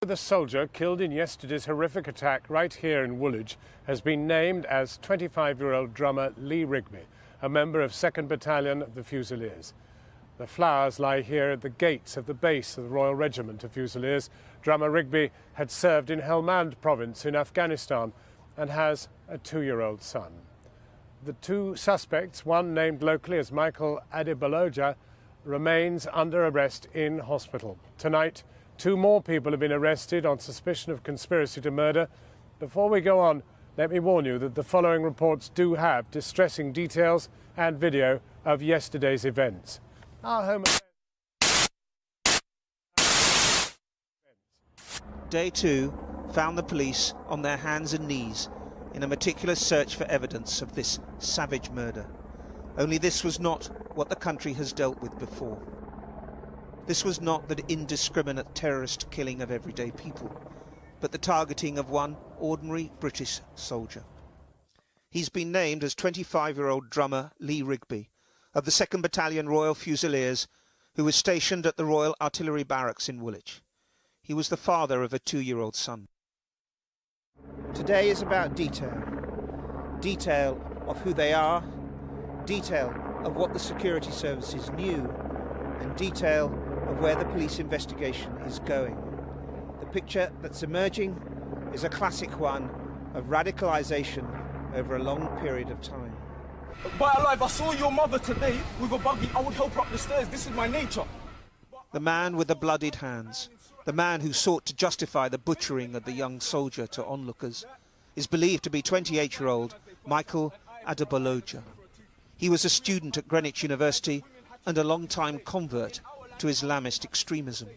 The soldier killed in yesterday's horrific attack right here in Woolwich has been named as 25-year-old drummer Lee Rigby, a member of 2nd Battalion of the Fusiliers. The flowers lie here at the gates of the base of the Royal Regiment of Fusiliers. Drummer Rigby had served in Helmand province in Afghanistan and has a 2-year-old son. The two suspects, one named locally as Michael Adeboloja, remains under arrest in hospital. Tonight, 2 more people have been arrested on suspicion of conspiracy to murder. Before we go on, let me warn you that the following reports do have distressing details and video of yesterday's events. Our home Day 2 found the police on their hands and knees in a meticulous search for evidence of this savage murder. Only this was not what the country has dealt with before. This was not the indiscriminate terrorist killing of everyday people, but the targeting of one ordinary British soldier. He's been named as 25-year-old drummer Lee Rigby of the 2nd Battalion Royal Fusiliers, who was stationed at the Royal Artillery Barracks in Woolwich. He was the father of a 2-year-old son. Today is about detail. Detail of who they are, detail of what the security services knew, and detail of where the police investigation is going. The picture that's emerging is a classic one of radicalisation over a long period of time. By alive, I saw your mother today with a buggy. I would help her up the stairs. This is my nature. The man with the bloodied hands, the man who sought to justify the butchering of the young soldier to onlookers, is believed to be 28-year-old Michael Adeboloja. He was a student at Greenwich University and a long-time convert to Islamist extremism.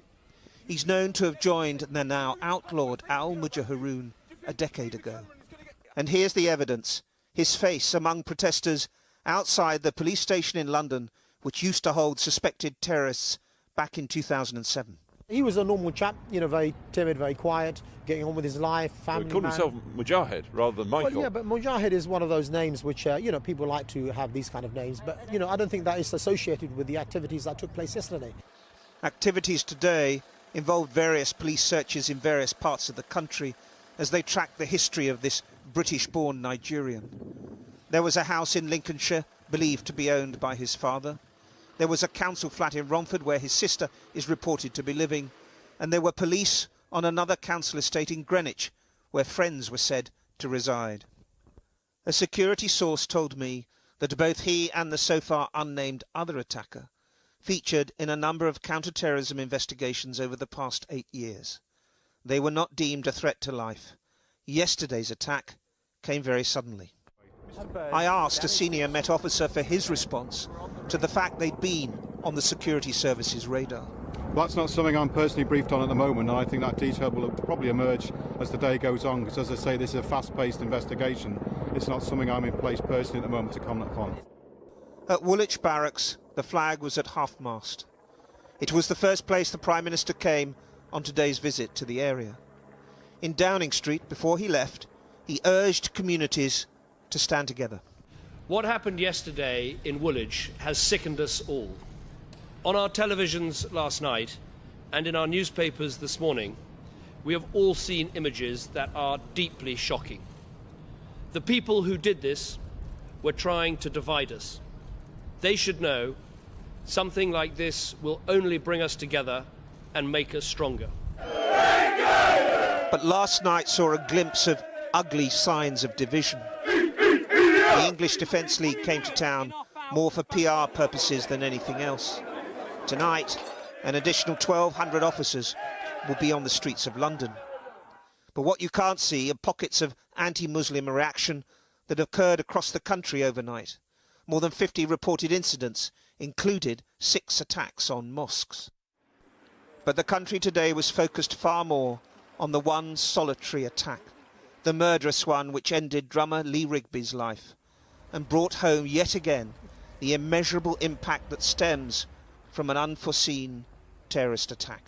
He's known to have joined the now outlawed Al-Mujahirun a decade ago. And here's the evidence: his face among protesters outside the police station in London, which used to hold suspected terrorists back in 2007. He was a normal chap, you know, very timid, very quiet, getting on with his life, family man. He called himself Mujahid rather than Michael. Well, yeah, but Mujahid is one of those names which, you know, people like to have these kind of names. But, you know, I don't think that is associated with the activities that took place yesterday. Activities today involved various police searches in various parts of the country as they tracked the history of this British-born Nigerian. There was a house in Lincolnshire believed to be owned by his father. There was a council flat in Romford where his sister is reported to be living. And there were police on another council estate in Greenwich where friends were said to reside. A security source told me that both he and the so far unnamed other attacker featured in a number of counter-terrorism investigations over the past 8 years. They were not deemed a threat to life. Yesterday's attack came very suddenly. I asked a senior Met officer for his response to the fact they'd been on the security services radar. Well, that's not something I'm personally briefed on at the moment, and I think that detail will probably emerge as the day goes on, because as I say, this is a fast-paced investigation. It's not something I'm in place personally at the moment to comment upon. At Woolwich Barracks, the flag was at half-mast. It was the first place the Prime Minister came on today's visit to the area. In Downing Street, before he left, he urged communities to stand together. What happened yesterday in Woolwich has sickened us all. On our televisions last night and in our newspapers this morning, we have all seen images that are deeply shocking. The people who did this were trying to divide us. They should know something like this will only bring us together and make us stronger. But last night saw a glimpse of ugly signs of division. The English Defence League came to town more for PR purposes than anything else. Tonight, an additional 1,200 officers will be on the streets of London. But what you can't see are pockets of anti-Muslim reaction that occurred across the country overnight. More than 50 reported incidents included 6 attacks on mosques. But the country today was focused far more on the one solitary attack, the murderous one which ended drummer Lee Rigby's life and brought home yet again the immeasurable impact that stems from an unforeseen terrorist attack.